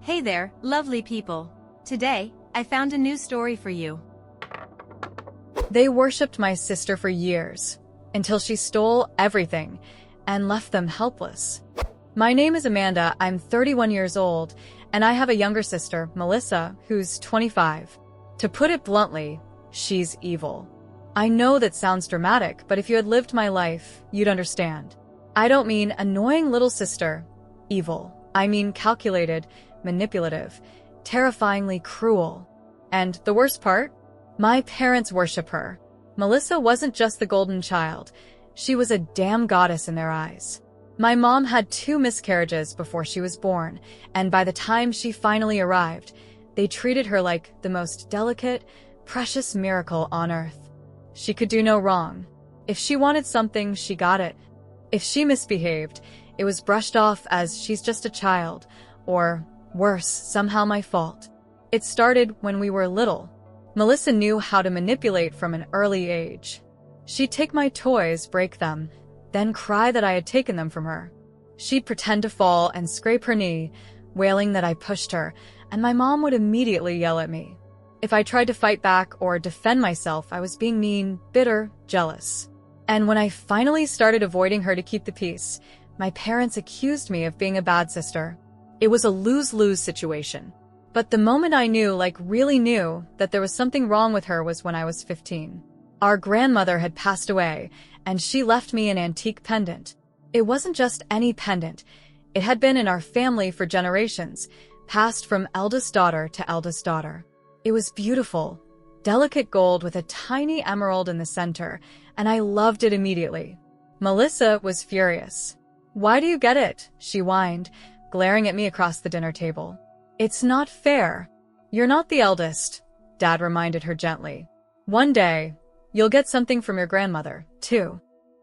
Hey there, lovely people. Today, I found a new story for you. They worshipped my sister for years, until she stole everything and left them helpless. My name is Amanda, I'm 31 years old, and I have a younger sister, Melissa, who's 25. To put it bluntly, she's evil. I know that sounds dramatic, but if you had lived my life, you'd understand. I don't mean annoying little sister, evil. I mean calculated, manipulative, terrifyingly cruel. And the worst part? My parents worship her. Melissa wasn't just the golden child. She was a damn goddess in their eyes. My mom had 2 miscarriages before she was born, and by the time she finally arrived, they treated her like the most delicate, precious miracle on earth. She could do no wrong. If she wanted something, she got it. If she misbehaved, it was brushed off as she's just a child, or worse, somehow my fault. It started when we were little. Melissa knew how to manipulate from an early age. She'd take my toys, break them, then cry that I had taken them from her. She'd pretend to fall and scrape her knee, wailing that I pushed her, and my mom would immediately yell at me. If I tried to fight back or defend myself, I was being mean, bitter, jealous. And when I finally started avoiding her to keep the peace, my parents accused me of being a bad sister. It was a lose-lose situation. But the moment I knew, really knew, that there was something wrong with her was when I was 15. Our grandmother had passed away, and she left me an antique pendant. It wasn't just any pendant. It had been in our family for generations, passed from eldest daughter to eldest daughter. It was beautiful, delicate gold with a tiny emerald in the center, and I loved it immediately. Melissa was furious. "Why do you get it?" she whined, glaring at me across the dinner table. "It's not fair." "You're not the eldest," Dad reminded her gently. "One day, you'll get something from your grandmother, too."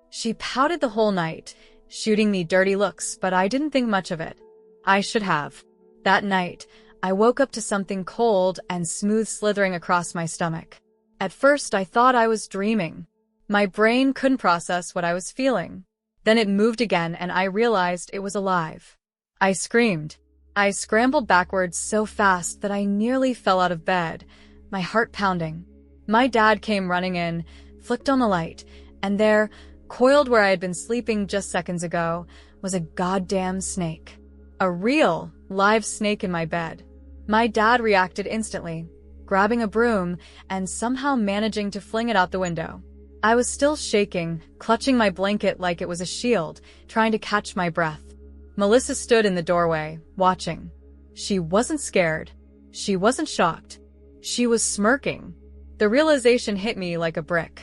She pouted the whole night, shooting me dirty looks, but I didn't think much of it. I should have. That night, I woke up to something cold and smooth slithering across my stomach. At first, I thought I was dreaming. My brain couldn't process what I was feeling. Then it moved again, and I realized it was alive. I screamed. I scrambled backwards so fast that I nearly fell out of bed, my heart pounding. My dad came running in, flicked on the light, and there, coiled where I had been sleeping just seconds ago, was a goddamn snake. A real, live snake in my bed. My dad reacted instantly, grabbing a broom and somehow managing to fling it out the window. I was still shaking, clutching my blanket like it was a shield, trying to catch my breath. Melissa stood in the doorway, watching. She wasn't scared. She wasn't shocked. She was smirking. The realization hit me like a brick.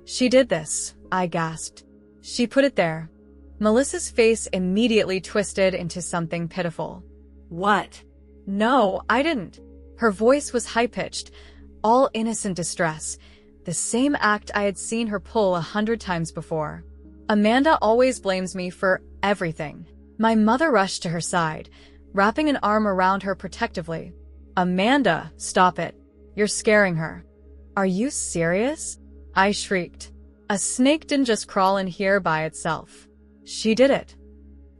"She did this," I gasped. "She put it there." Melissa's face immediately twisted into something pitiful. "What?" "No, I didn't." Her voice was high-pitched, all innocent distress, the same act I had seen her pull 100 times before. "Amanda always blames me for everything." My mother rushed to her side, wrapping an arm around her protectively. "Amanda, stop it. You're scaring her." "Are you serious?" I shrieked. "A snake didn't just crawl in here by itself. She did it."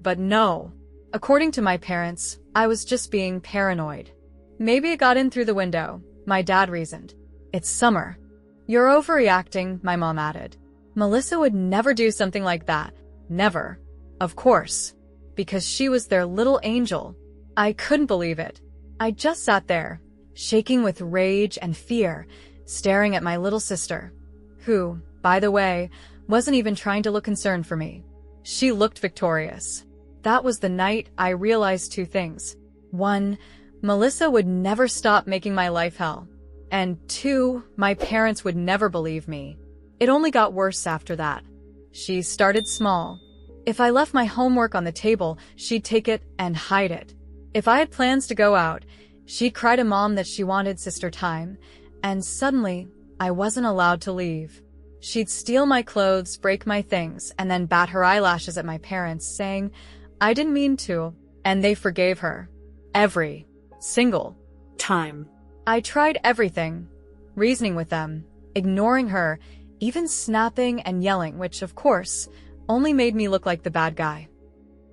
But no. According to my parents, I was just being paranoid. "Maybe it got in through the window," my dad reasoned. "It's summer." "You're overreacting," my mom added. Melissa would never do something like that. Never. Of course. Because she was their little angel. I couldn't believe it. I just sat there, shaking with rage and fear, staring at my little sister, who, by the way, wasn't even trying to look concerned for me. She looked victorious. That was the night I realized 2 things. 1, Melissa would never stop making my life hell. And 2, my parents would never believe me. It only got worse after that. She started small. If I left my homework on the table, she'd take it and hide it. If I had plans to go out, she'd cry to Mom that she wanted sister time, and suddenly, I wasn't allowed to leave. She'd steal my clothes, break my things, and then bat her eyelashes at my parents, saying, "I didn't mean to," and they forgave her. Every single time. I tried everything, reasoning with them, ignoring her, even snapping and yelling, which, of course, only made me look like the bad guy.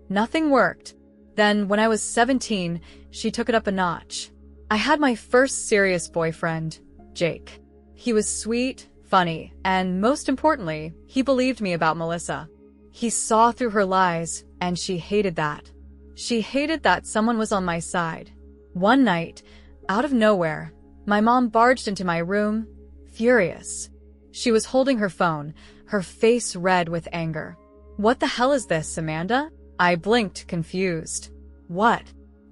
Nothing worked. Then, when I was 17, she took it up a notch. I had my first serious boyfriend, Jake. He was sweet, funny, and most importantly, he believed me about Melissa. He saw through her lies, and she hated that. She hated that someone was on my side. One night, out of nowhere, my mom barged into my room, furious. She was holding her phone, her face red with anger. "What the hell is this, Amanda?" I blinked, confused. "What?"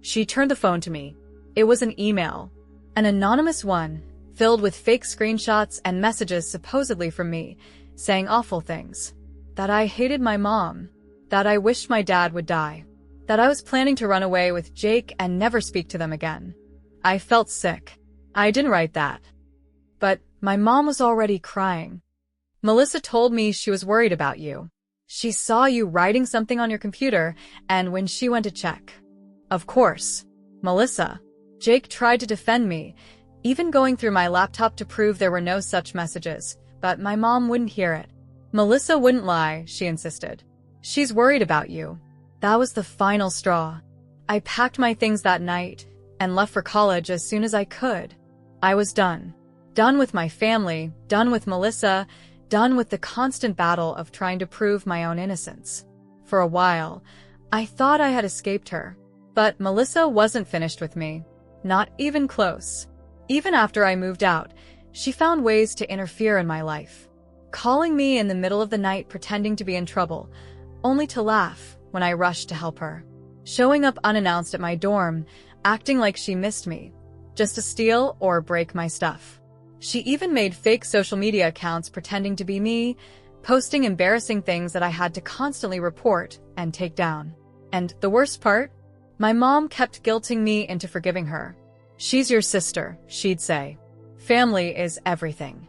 She turned the phone to me. It was an email. An anonymous one, filled with fake screenshots and messages supposedly from me, saying awful things. That I hated my mom. That I wished my dad would die. That I was planning to run away with Jake and never speak to them again. I felt sick. I didn't write that. But my mom was already crying. "Melissa told me she was worried about you. She saw you writing something on your computer, and when she went to check." Of course. Melissa. Jake tried to defend me, even going through my laptop to prove there were no such messages, but my mom wouldn't hear it. "Melissa wouldn't lie," she insisted. "She's worried about you." That was the final straw. I packed my things that night and left for college as soon as I could. I was done. Done with my family, done with Melissa, done with the constant battle of trying to prove my own innocence. For a while, I thought I had escaped her. But Melissa wasn't finished with me. Not even close. Even after I moved out, she found ways to interfere in my life. Calling me in the middle of the night pretending to be in trouble, only to laugh when I rushed to help her. Showing up unannounced at my dorm, acting like she missed me, just to steal or break my stuff. She even made fake social media accounts pretending to be me, posting embarrassing things that I had to constantly report and take down. And the worst part? My mom kept guilting me into forgiving her. "She's your sister," she'd say. "Family is everything."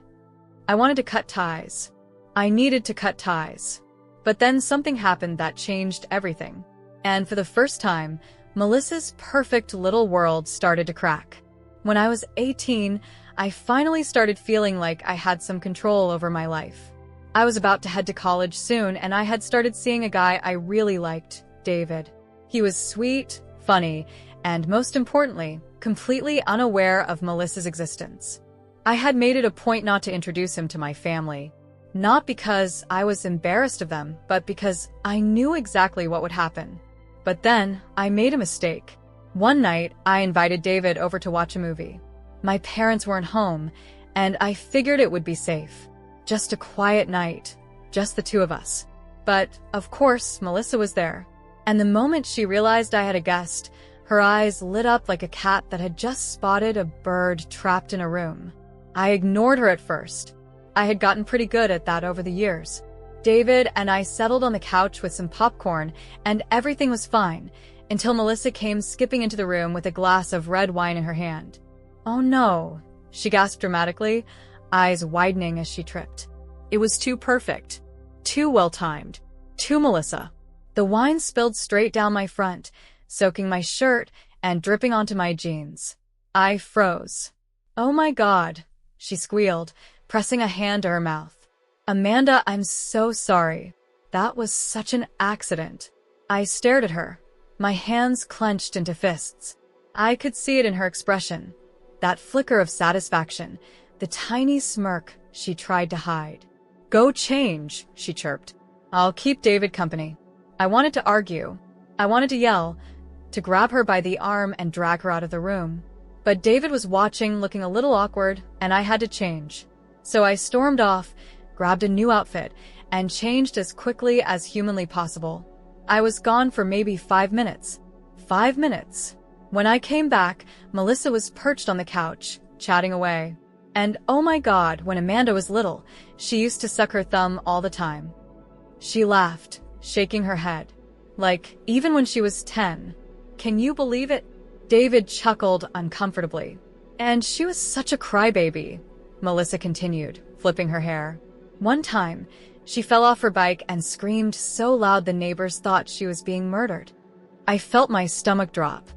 I wanted to cut ties. I needed to cut ties. But then something happened that changed everything. And for the first time, Melissa's perfect little world started to crack. When I was 18, I finally started feeling like I had some control over my life. I was about to head to college soon, and I had started seeing a guy I really liked, David. He was sweet, funny, and most importantly, completely unaware of Melissa's existence. I had made it a point not to introduce him to my family. Not because I was embarrassed of them, but because I knew exactly what would happen. But then, I made a mistake. One night, I invited David over to watch a movie. My parents weren't home, and I figured it would be safe. Just a quiet night, just the two of us. But, of course, Melissa was there. And the moment she realized I had a guest, her eyes lit up like a cat that had just spotted a bird trapped in a room. I ignored her at first. I had gotten pretty good at that over the years. David and I settled on the couch with some popcorn, and everything was fine, until Melissa came skipping into the room with a glass of red wine in her hand. "Oh no," she gasped dramatically, eyes widening as she tripped. It was too perfect. Too well-timed. Too Melissa. The wine spilled straight down my front, soaking my shirt and dripping onto my jeans. I froze. "Oh my God," she squealed, pressing a hand to her mouth. "Amanda, I'm so sorry. That was such an accident." I stared at her, my hands clenched into fists. I could see it in her expression, that flicker of satisfaction, the tiny smirk she tried to hide. "Go change," she chirped. "I'll keep David company." I wanted to argue. I wanted to yell, to grab her by the arm and drag her out of the room. But David was watching, looking a little awkward, and I had to change. So I stormed off, grabbed a new outfit, and changed as quickly as humanly possible. I was gone for maybe 5 minutes. 5 minutes. When I came back, Melissa was perched on the couch, chatting away. And oh my God, when Amanda was little, she used to suck her thumb all the time. She laughed, shaking her head. Like, even when she was 10. Can you believe it? David chuckled uncomfortably. And she was such a crybaby, Melissa continued, flipping her hair. One time, she fell off her bike and screamed so loud the neighbors thought she was being murdered. I felt my stomach drop.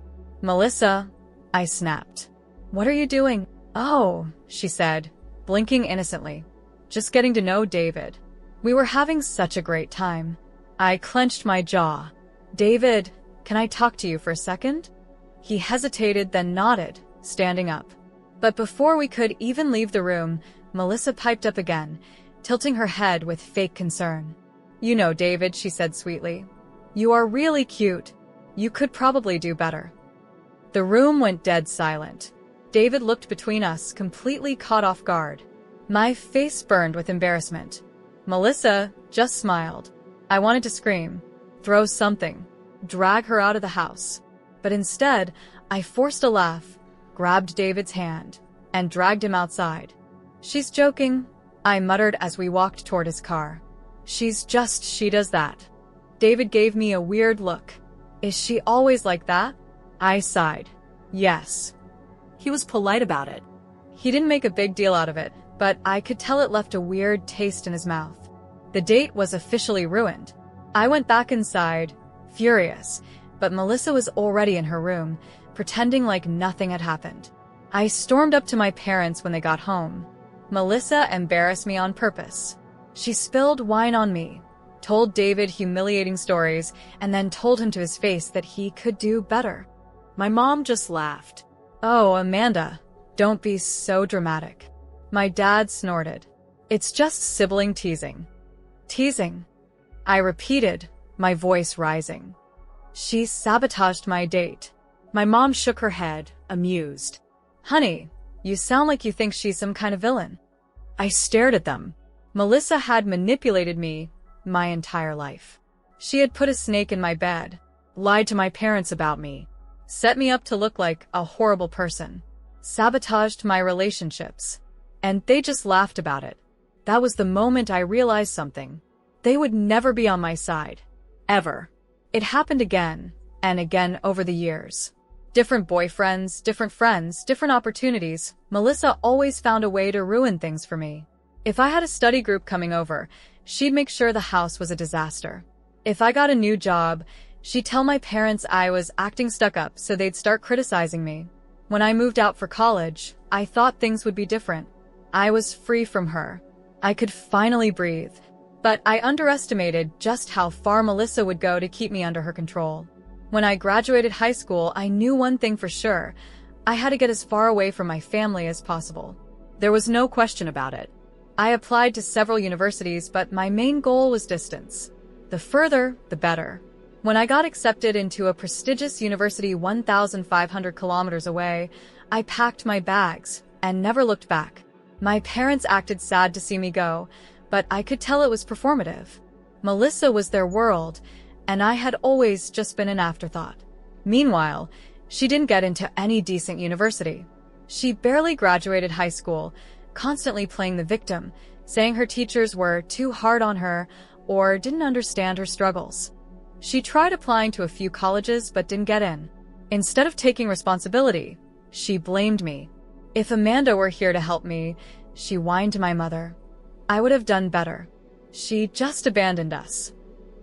"Melissa," I snapped. "What are you doing?" "Oh," she said, blinking innocently. "Just getting to know David. We were having such a great time." I clenched my jaw. "David, "Can I talk to you for a second?" He hesitated, then nodded, standing up. But before we could even leave the room, Melissa piped up again, tilting her head with fake concern. "You know, David," she said sweetly. "You are really cute. You could probably do better." The room went dead silent. David looked between us, completely caught off guard. My face burned with embarrassment. Melissa just smiled. I wanted to scream, throw something, drag her out of the house. But instead, I forced a laugh, grabbed David's hand, and dragged him outside. "She's joking," I muttered as we walked toward his car. She does that." David gave me a weird look. "Is she always like that?" I sighed. "Yes." He was polite about it. He didn't make a big deal out of it, but I could tell it left a weird taste in his mouth. The date was officially ruined. I went back inside, furious, but Melissa was already in her room, pretending like nothing had happened. I stormed up to my parents when they got home. Melissa embarrassed me on purpose. She spilled wine on me, told David humiliating stories, and then told him to his face that he could do better. My mom just laughed. "Oh, Amanda, don't be so dramatic." My dad snorted. "It's just sibling teasing." "Teasing?" I repeated, my voice rising. "She sabotaged my date." My mom shook her head, amused. "Honey, you sound like you think she's some kind of villain." I stared at them. Melissa had manipulated me my entire life. She had put a snake in my bed, Lied to my parents about me. set me up to look like a horrible person, sabotaged my relationships, and they just laughed about it. That was the moment I realized something. They would never be on my side. Ever. It happened again and again over the years. Different boyfriends, different friends, different opportunities. Melissa always found a way to ruin things for me. If I had a study group coming over, she'd make sure the house was a disaster. If I got a new job, she'd tell my parents I was acting stuck up so they'd start criticizing me. When I moved out for college, I thought things would be different. I was free from her. I could finally breathe. But I underestimated just how far Melissa would go to keep me under her control. When I graduated high school, I knew one thing for sure. I had to get as far away from my family as possible. There was no question about it. I applied to several universities, but my main goal was distance. The further, the better. When I got accepted into a prestigious university 1,500 kilometers away, I packed my bags and never looked back. My parents acted sad to see me go, but I could tell it was performative. Melissa was their world, and I had always just been an afterthought. Meanwhile, she didn't get into any decent university. She barely graduated high school, constantly playing the victim, saying her teachers were too hard on her or didn't understand her struggles. She tried applying to a few colleges but didn't get in. Instead of taking responsibility, she blamed me. If Amanda were here to help me, she whined to my mother, I would have done better. She just abandoned us.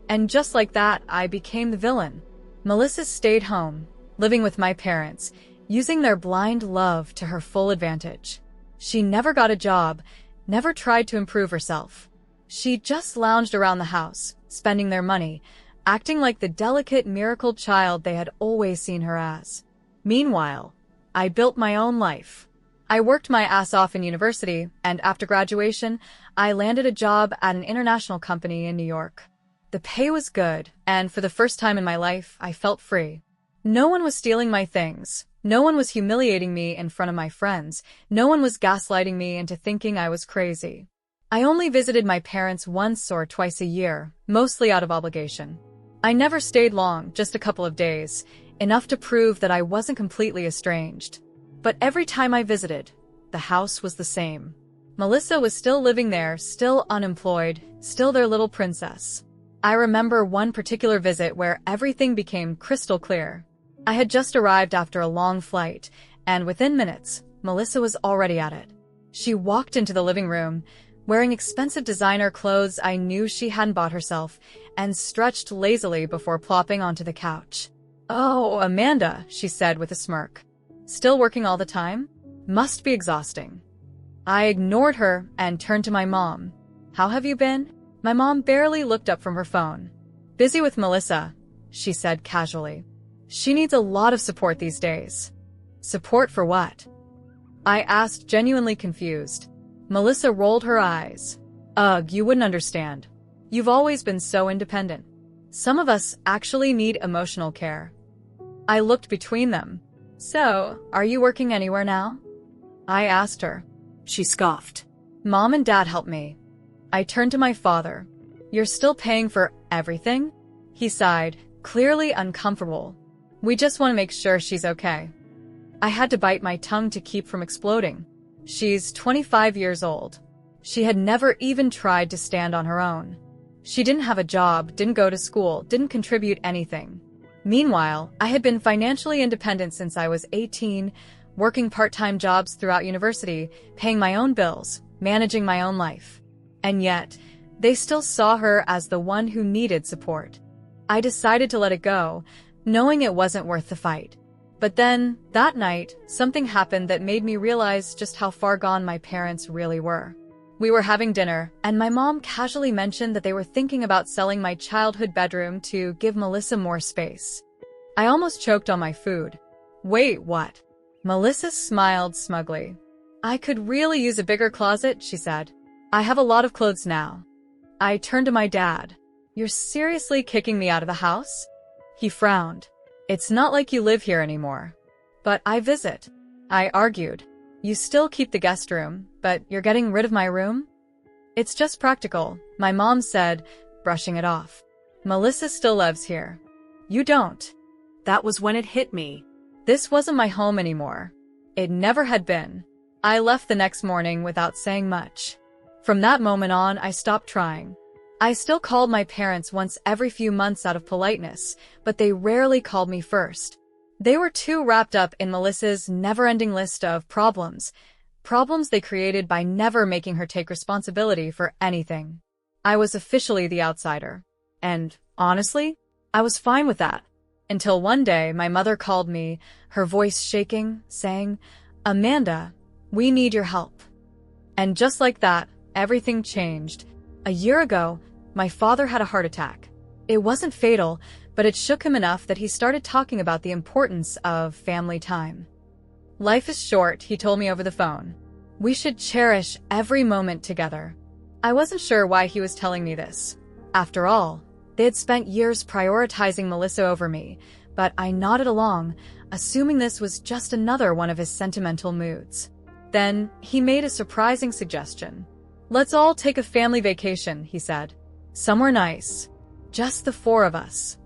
And just like that, I became the villain. Melissa stayed home, living with my parents, using their blind love to her full advantage. She never got a job, never tried to improve herself. She just lounged around the house, spending their money, acting like the delicate miracle child they had always seen her as. Meanwhile, I built my own life. I worked my ass off in university, and after graduation, I landed a job at an international company in New York. The pay was good, and for the first time in my life, I felt free. No one was stealing my things. No one was humiliating me in front of my friends. No one was gaslighting me into thinking I was crazy. I only visited my parents once or twice a year, mostly out of obligation. I never stayed long, just a couple of days, enough to prove that I wasn't completely estranged. But every time I visited, the house was the same. Melissa was still living there, still unemployed, still their little princess. I remember one particular visit where everything became crystal clear. I had just arrived after a long flight, and within minutes, Melissa was already at it. She walked into the living room, wearing expensive designer clothes I knew she hadn't bought herself, and stretched lazily before plopping onto the couch. "Oh, Amanda," she said with a smirk. "Still working all the time? Must be exhausting." I ignored her and turned to my mom. "How have you been?" My mom barely looked up from her phone. "Busy with Melissa," she said casually. She needs a lot of support these days. Support for what? I asked, genuinely confused. Melissa rolled her eyes. Ugh, you wouldn't understand. You've always been so independent. Some of us actually need emotional care. I looked between them. So, are you working anywhere now? I asked her. She scoffed. Mom and Dad help me. I turned to my father. You're still paying for everything? He sighed, clearly uncomfortable. We just want to make sure she's okay. I had to bite my tongue to keep from exploding. She's 25 years old. She had never even tried to stand on her own. She didn't have a job, didn't go to school, didn't contribute anything. Meanwhile, I had been financially independent since I was 18, working part-time jobs throughout university, paying my own bills, managing my own life. And yet, they still saw her as the one who needed support. I decided to let it go, knowing it wasn't worth the fight. But then, that night, something happened that made me realize just how far gone my parents really were. We were having dinner, and my mom casually mentioned that they were thinking about selling my childhood bedroom to give Melissa more space. I almost choked on my food. Wait, what? Melissa smiled smugly. I could really use a bigger closet, she said. I have a lot of clothes now. I turned to my dad. You're seriously kicking me out of the house? He frowned. It's not like you live here anymore. But I visit. I argued. You still keep the guest room, but you're getting rid of my room? It's just practical, my mom said, brushing it off. Melissa still lives here. You don't. That was when it hit me. This wasn't my home anymore. It never had been. I left the next morning without saying much. From that moment on, I stopped trying. I still called my parents once every few months out of politeness, but they rarely called me first. They were too wrapped up in Melissa's never-ending list of problems they created by never making her take responsibility for anything. I was officially the outsider. And, honestly, I was fine with that. Until one day, my mother called me, her voice shaking, saying, Amanda, we need your help. And just like that, everything changed. A year ago, my father had a heart attack. It wasn't fatal, but it shook him enough that he started talking about the importance of family time. Life is short, he told me over the phone. We should cherish every moment together. I wasn't sure why he was telling me this. After all, they had spent years prioritizing Melissa over me, but I nodded along, assuming this was just another one of his sentimental moods. Then, he made a surprising suggestion. Let's all take a family vacation, he said. Somewhere nice. Just the four of us.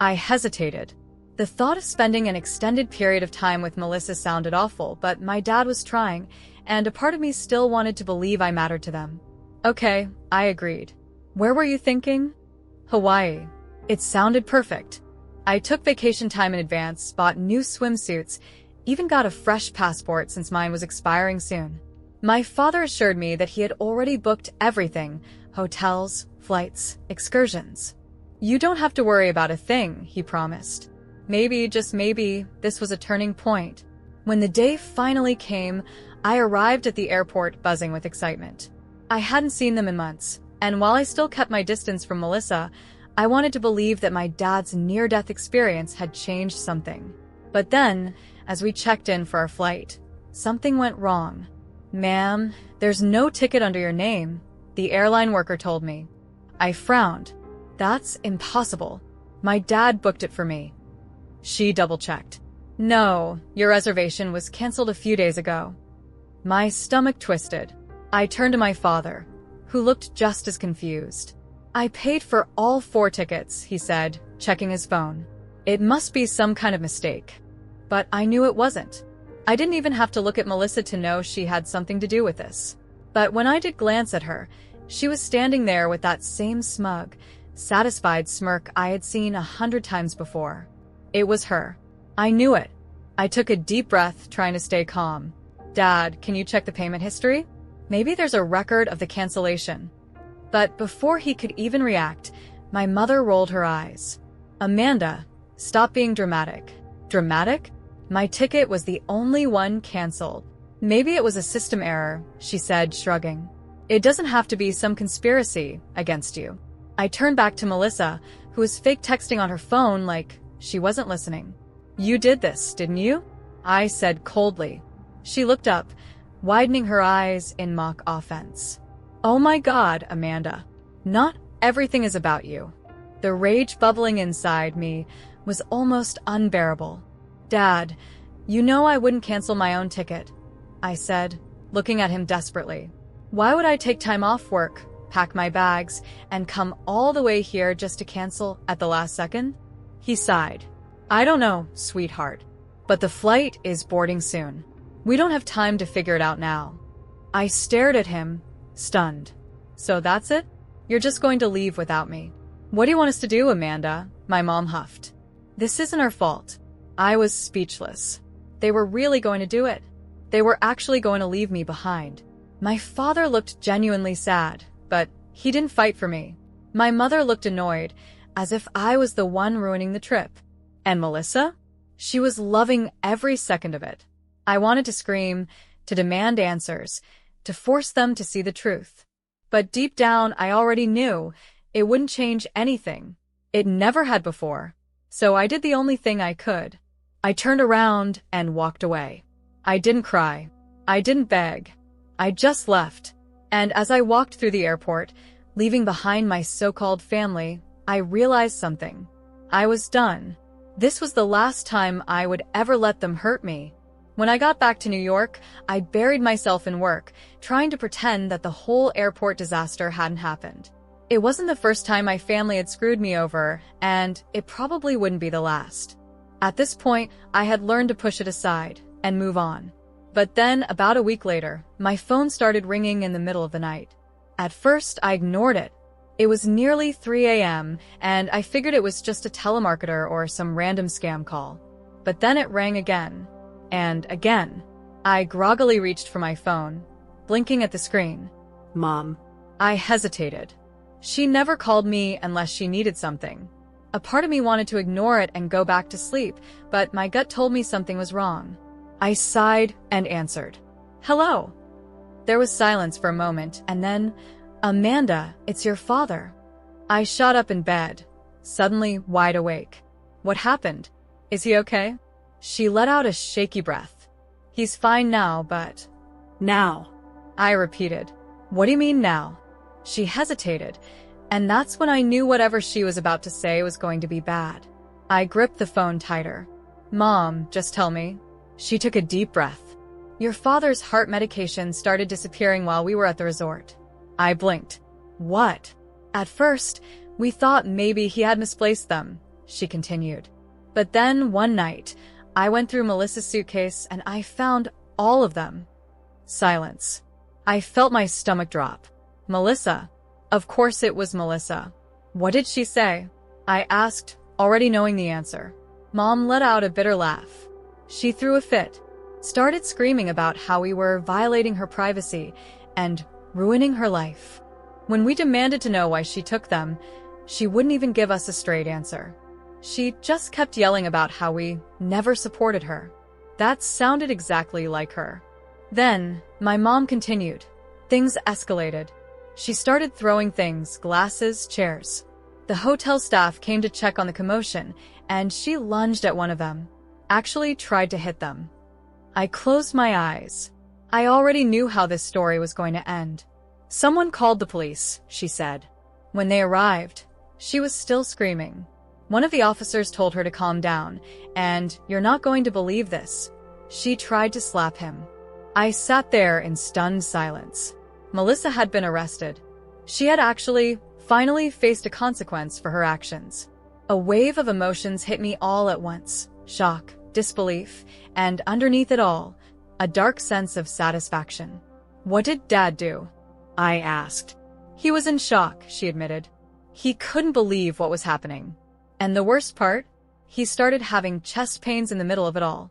I hesitated. The thought of spending an extended period of time with Melissa sounded awful, but my dad was trying, and a part of me still wanted to believe I mattered to them. Okay, I agreed. Where were you thinking? Hawaii. It sounded perfect. I took vacation time in advance, bought new swimsuits, even got a fresh passport since mine was expiring soon. My father assured me that he had already booked everything: hotels, flights, excursions. You don't have to worry about a thing, he promised. Maybe, just maybe, this was a turning point. When the day finally came, I arrived at the airport buzzing with excitement. I hadn't seen them in months, and while I still kept my distance from Melissa, I wanted to believe that my dad's near-death experience had changed something. But then, as we checked in for our flight, something went wrong. Ma'am, there's no ticket under your name, the airline worker told me. I frowned. That's impossible. My dad booked it for me. She double-checked. No, your reservation was canceled a few days ago. My stomach twisted. I turned to my father, who looked just as confused. I paid for all 4 tickets, he said, checking his phone. It must be some kind of mistake. But I knew it wasn't. I didn't even have to look at Melissa to know she had something to do with this. But when I did glance at her, she was standing there with that same smug, satisfied smirk I had seen 100 times before. It was her. I knew it. I took a deep breath, trying to stay calm. Dad, can you check the payment history? Maybe there's a record of the cancellation. But before he could even react, my mother rolled her eyes. Amanda, stop being dramatic. Dramatic? My ticket was the only one canceled. Maybe it was a system error, she said, shrugging. It doesn't have to be some conspiracy against you. I turned back to Melissa, who was fake texting on her phone like, She wasn't listening. "You did this, didn't you?" I said coldly. She looked up, widening her eyes in mock offense. "Oh my God, Amanda. Not everything is about you." The rage bubbling inside me was almost unbearable. "Dad, you know I wouldn't cancel my own ticket," I said, looking at him desperately. "Why would I take time off work, pack my bags, and come all the way here just to cancel at the last second?" He sighed. "I don't know, sweetheart, but the flight is boarding soon. We don't have time to figure it out now." I stared at him, stunned. "So that's it? You're just going to leave without me?" "What do you want us to do, Amanda?" my mom huffed. "This isn't our fault." I was speechless. They were really going to do it. They were actually going to leave me behind. My father looked genuinely sad, but he didn't fight for me. My mother looked annoyed, as if I was the one ruining the trip. And Melissa? She was loving every second of it. I wanted to scream, to demand answers, to force them to see the truth. But deep down, I already knew it wouldn't change anything. It never had before. So I did the only thing I could. I turned around and walked away. I didn't cry. I didn't beg. I just left. And as I walked through the airport, leaving behind my so-called family, I realized something. I was done. This was the last time I would ever let them hurt me. When I got back to New York, I buried myself in work, trying to pretend that the whole airport disaster hadn't happened. It wasn't the first time my family had screwed me over, and it probably wouldn't be the last. At this point, I had learned to push it aside and move on. But then, about a week later, my phone started ringing in the middle of the night. At first, I ignored it. It was nearly 3 a.m., and I figured it was just a telemarketer or some random scam call. But then it rang again. And again. I groggily reached for my phone, blinking at the screen. "Mom." I hesitated. She never called me unless she needed something. A part of me wanted to ignore it and go back to sleep, but my gut told me something was wrong. I sighed and answered. "Hello." There was silence for a moment, and then, "Amanda, it's your father." I shot up in bed, suddenly wide awake. "What happened? Is he okay?" She let out a shaky breath. "He's fine now, but—" "Now." I repeated. "What do you mean now?" She hesitated, and that's when I knew whatever she was about to say was going to be bad. I gripped the phone tighter. "Mom, just tell me." She took a deep breath. "Your father's heart medication started disappearing while we were at the resort." I blinked. "What?" "At first, we thought maybe he had misplaced them," she continued. "But then, one night, I went through Melissa's suitcase and I found all of them." Silence. I felt my stomach drop. Melissa. Of course it was Melissa. "What did she say?" I asked, already knowing the answer. Mom let out a bitter laugh. She threw a fit, started screaming about how we were violating her privacy and ruining her life. When we demanded to know why she took them, she wouldn't even give us a straight answer. She just kept yelling about how we never supported her. That sounded exactly like her. Then, my mom continued. Things escalated. She started throwing things, glasses, chairs. The hotel staff came to check on the commotion, and she lunged at one of them. Actually tried to hit them. I closed my eyes. I already knew how this story was going to end. "Someone called the police," she said. When they arrived, she was still screaming. One of the officers told her to calm down, and "You're not going to believe this." She tried to slap him. I sat there in stunned silence. Melissa had been arrested. She had actually, finally faced a consequence for her actions. A wave of emotions hit me all at once. Shock, disbelief, and underneath it all, a dark sense of satisfaction. "What did Dad do?" I asked. "He was in shock," she admitted. He couldn't believe what was happening. And the worst part? He started having chest pains in the middle of it all.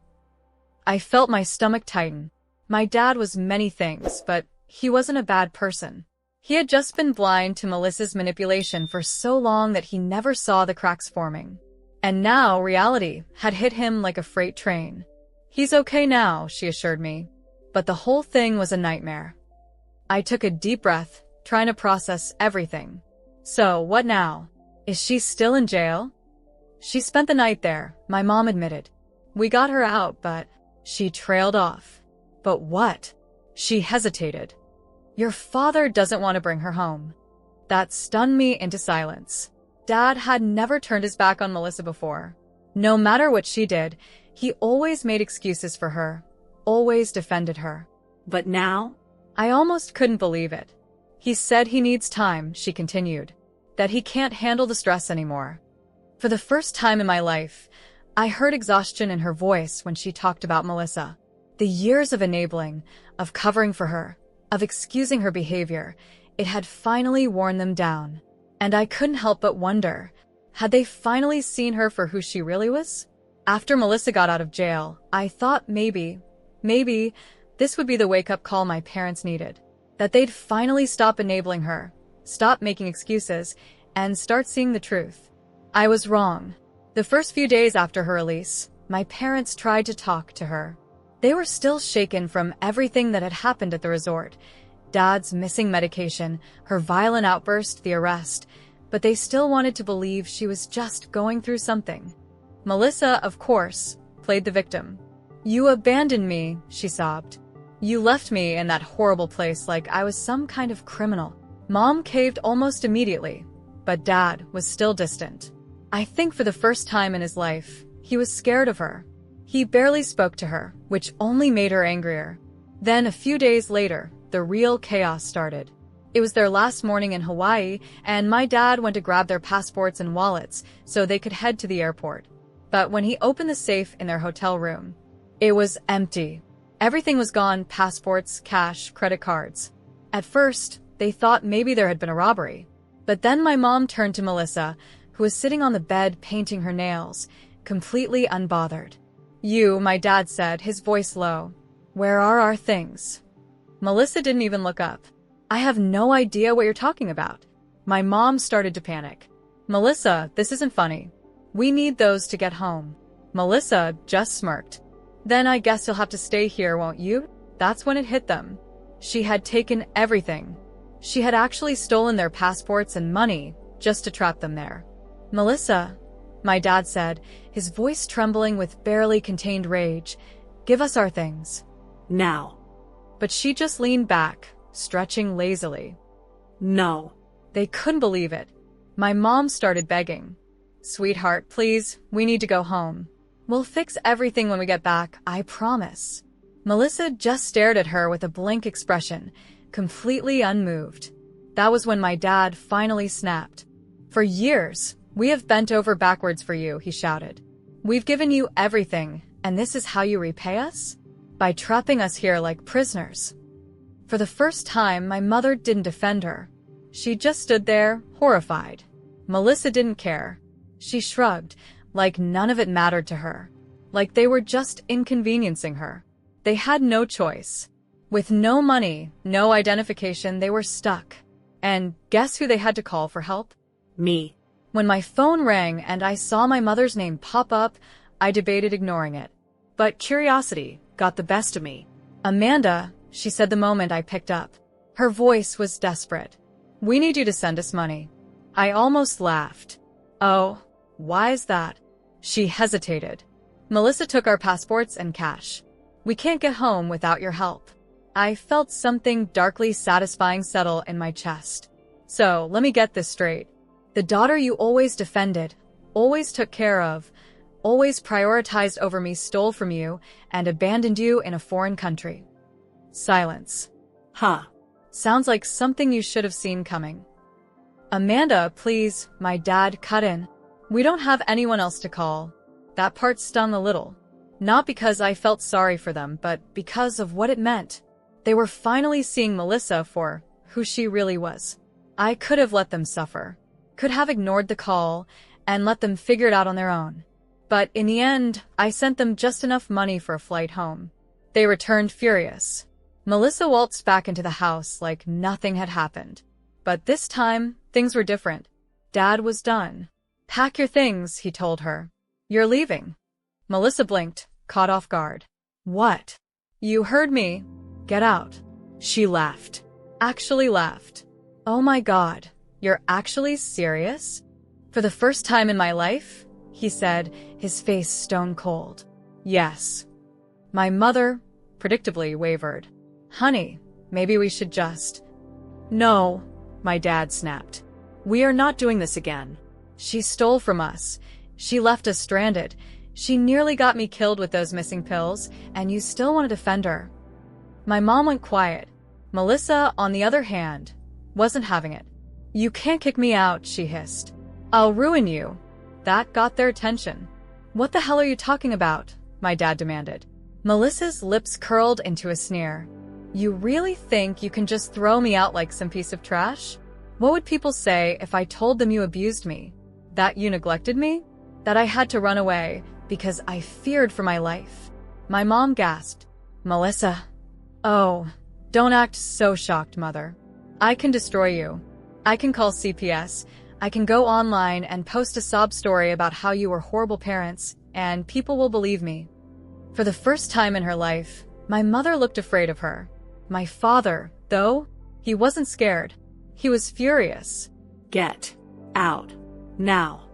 I felt my stomach tighten. My dad was many things, but he wasn't a bad person. He had just been blind to Melissa's manipulation for so long that he never saw the cracks forming. And now reality had hit him like a freight train. "He's okay now," she assured me. But the whole thing was a nightmare. I took a deep breath, trying to process everything. "So, what now? Is she still in jail?" She spent the night there, my mom admitted. We got her out, but she trailed off. But what? She hesitated. Your father doesn't want to bring her home. That stunned me into silence. Dad had never turned his back on Melissa before. No matter what she did, he always made excuses for her, always defended her. But now? I almost couldn't believe it. He said he needs time, she continued, that he can't handle the stress anymore. For the first time in my life, I heard exhaustion in her voice when she talked about Melissa. The years of enabling, of covering for her, of excusing her behavior, it had finally worn them down. And I couldn't help but wonder, had they finally seen her for who she really was? After Melissa got out of jail, I thought maybe this would be the wake-up call my parents needed. That they'd finally stop enabling her, stop making excuses, and start seeing the truth. I was wrong. The first few days after her release, my parents tried to talk to her. They were still shaken from everything that had happened at the resort. Dad's missing medication, her violent outburst, the arrest, but they still wanted to believe she was just going through something. Melissa, of course, played the victim. You abandoned me, she sobbed. You left me in that horrible place like I was some kind of criminal. Mom caved almost immediately, but Dad was still distant. I think for the first time in his life, he was scared of her. He barely spoke to her, which only made her angrier. Then a few days later, the real chaos started. It was their last morning in Hawaii, and my dad went to grab their passports and wallets so they could head to the airport. But when he opened the safe in their hotel room, it was empty. Everything was gone: passports, cash, credit cards. At first, they thought maybe there had been a robbery. But then my mom turned to Melissa, who was sitting on the bed painting her nails, completely unbothered. You, my dad said, his voice low. Where are our things? Melissa didn't even look up. I have no idea what you're talking about. My mom started to panic. Melissa, this isn't funny. We need those to get home. Melissa just smirked. Then I guess you'll have to stay here, won't you? That's when it hit them. She had taken everything. She had actually stolen their passports and money just to trap them there. Melissa, my dad said, his voice trembling with barely contained rage, give us our things. Now. But she just leaned back, stretching lazily. No. They couldn't believe it. My mom started begging. Sweetheart, please, we need to go home. We'll fix everything when we get back, I promise. Melissa just stared at her with a blank expression, completely unmoved. That was when my dad finally snapped. For years, we have bent over backwards for you, he shouted. We've given you everything, and this is how you repay us? By trapping us here like prisoners. For the first time, my mother didn't defend her. She just stood there, horrified. Melissa didn't care. She shrugged, like none of it mattered to her. Like they were just inconveniencing her. They had no choice. With no money, no identification, they were stuck. And guess who they had to call for help? Me. When my phone rang and I saw my mother's name pop up, I debated ignoring it. But curiosity got the best of me. Amanda, she said the moment I picked up. Her voice was desperate. We need you to send us money. I almost laughed. Oh, why is that? She hesitated. Melissa took our passports and cash. We can't get home without your help. I felt something darkly satisfying settle in my chest. So, let me get this straight. The daughter you always defended, always took care of, always prioritized over me stole from you and abandoned you in a foreign country. Silence. Huh. Sounds like something you should have seen coming. Amanda, please, my dad cut in. We don't have anyone else to call. That part stung a little. Not because I felt sorry for them, but because of what it meant. They were finally seeing Melissa for who she really was. I could have let them suffer. Could have ignored the call and let them figure it out on their own. But in the end, I sent them just enough money for a flight home. They returned furious. Melissa waltzed back into the house like nothing had happened. But this time, things were different. Dad was done. Pack your things, he told her. You're leaving. Melissa blinked, caught off guard. What? You heard me. Get out. She laughed. Actually laughed. Oh my God, you're actually serious? For the first time in my life, he said, his face stone cold. Yes. My mother, predictably, wavered. Honey, maybe we should just… No, my dad snapped. We are not doing this again. She stole from us. She left us stranded. She nearly got me killed with those missing pills, and you still want to defend her. My mom went quiet. Melissa, on the other hand, wasn't having it. You can't kick me out, she hissed. I'll ruin you. That got their attention. What the hell are you talking about? My dad demanded. Melissa's lips curled into a sneer. You really think you can just throw me out like some piece of trash? What would people say if I told them you abused me? That you neglected me? That I had to run away because I feared for my life? My mom gasped. Melissa. Oh, don't act so shocked, Mother. I can destroy you. I can call CPS. I can go online and post a sob story about how you were horrible parents, and people will believe me. For the first time in her life, my mother looked afraid of her. My father, though, he wasn't scared. He was furious. Get out. Now.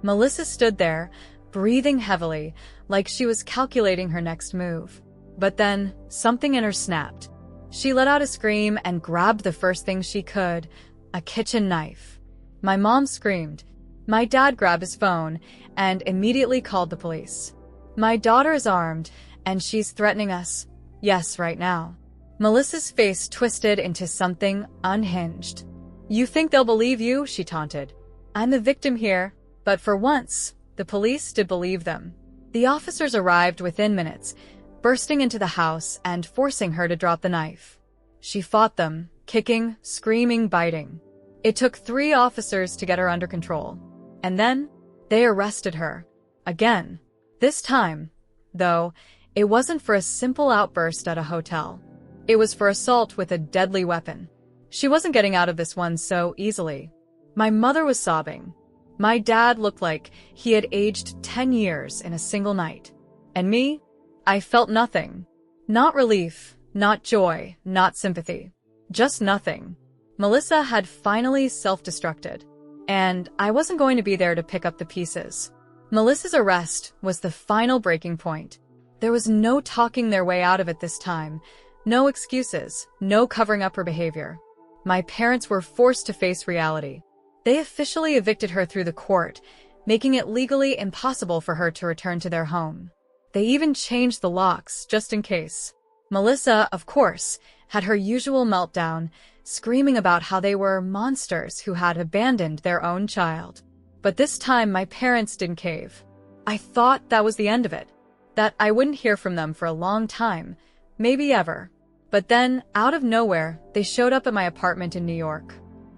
Melissa stood there, breathing heavily, like she was calculating her next move. But then, something in her snapped. She let out a scream and grabbed the first thing she could, a kitchen knife. My mom screamed. My dad grabbed his phone and immediately called the police. My daughter is armed, and she's threatening us. Yes, right now. Melissa's face twisted into something unhinged. You think they'll believe you? She taunted. I'm the victim here, but for once, the police did believe them. The officers arrived within minutes, bursting into the house and forcing her to drop the knife. She fought them, kicking, screaming, biting. It took 3 officers to get her under control. And then, they arrested her. Again. This time, though, it wasn't for a simple outburst at a hotel. It was for assault with a deadly weapon. She wasn't getting out of this one so easily. My mother was sobbing. My dad looked like he had aged 10 years in a single night. And me? I felt nothing. Not relief, not joy, not sympathy. Just nothing. Melissa had finally self-destructed. And I wasn't going to be there to pick up the pieces. Melissa's arrest was the final breaking point. There was no talking their way out of it this time. No excuses, no covering up her behavior. My parents were forced to face reality. They officially evicted her through the court, making it legally impossible for her to return to their home. They even changed the locks, just in case. Melissa, of course, had her usual meltdown, screaming about how they were monsters who had abandoned their own child. But this time, my parents didn't cave. I thought that was the end of it. That I wouldn't hear from them for a long time, maybe ever. But then, out of nowhere, they showed up at my apartment in New York.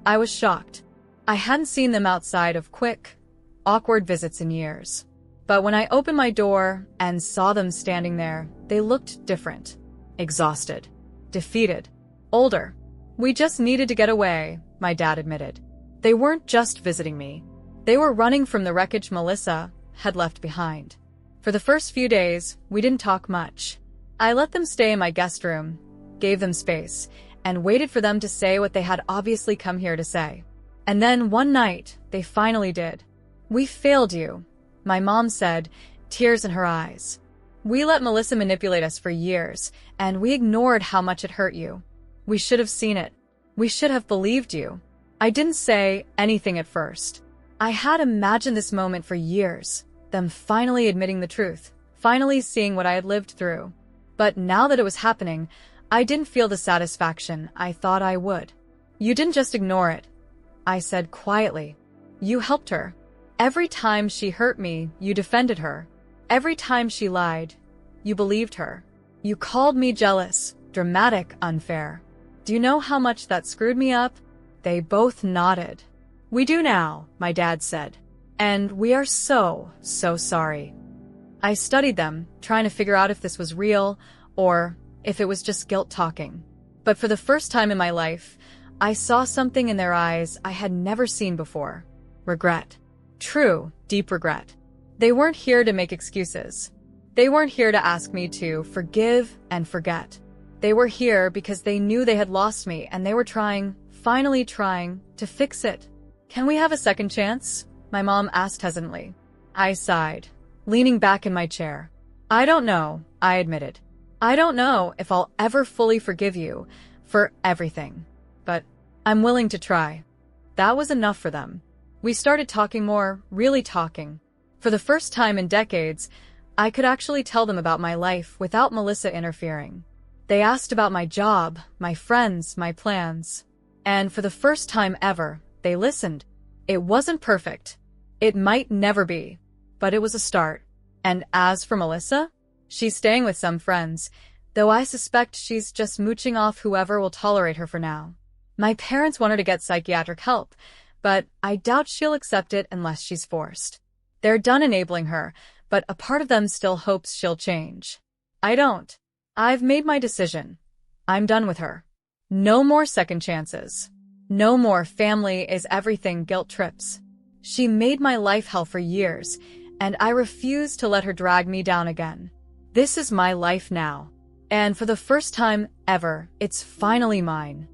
I was shocked. I hadn't seen them outside of quick, awkward visits in years. But when I opened my door and saw them standing there, they looked different. Exhausted. Defeated. Older. We just needed to get away, my dad admitted. They weren't just visiting me. They were running from the wreckage Melissa had left behind. For the first few days, we didn't talk much. I let them stay in my guest room, gave them space, and waited for them to say what they had obviously come here to say. And then one night, they finally did. We failed you, my mom said, tears in her eyes. We let Melissa manipulate us for years, and we ignored how much it hurt you. We should have seen it. We should have believed you. I didn't say anything at first. I had imagined this moment for years, them finally admitting the truth, finally seeing what I had lived through. But now that it was happening, I didn't feel the satisfaction I thought I would. You didn't just ignore it, I said quietly. You helped her. Every time she hurt me, you defended her. Every time she lied, you believed her. You called me jealous, dramatic, unfair. Do you know how much that screwed me up? They both nodded. We do now, my dad said. And we are so sorry. I studied them, trying to figure out if this was real or if it was just guilt talking. But for the first time in my life, I saw something in their eyes I had never seen before. Regret. True, deep regret. They weren't here to make excuses. They weren't here to ask me to forgive and forget. They were here because they knew they had lost me and they were finally trying, to fix it. Can we have a second chance? My mom asked hesitantly. I sighed, leaning back in my chair. I don't know, I admitted. I don't know if I'll ever fully forgive you for everything, but I'm willing to try. That was enough for them. We started talking more, really talking. For the first time in decades, I could actually tell them about my life without Melissa interfering. They asked about my job, my friends, my plans. And for the first time ever, they listened. It wasn't perfect. It might never be, but it was a start. And as for Melissa, she's staying with some friends, though I suspect she's just mooching off whoever will tolerate her for now. My parents want her to get psychiatric help, but I doubt she'll accept it unless she's forced. They're done enabling her, but a part of them still hopes she'll change. I don't. I've made my decision. I'm done with her. No more second chances. No more family is everything guilt trips. She made my life hell for years, and I refuse to let her drag me down again. This is my life now. And for the first time ever, it's finally mine.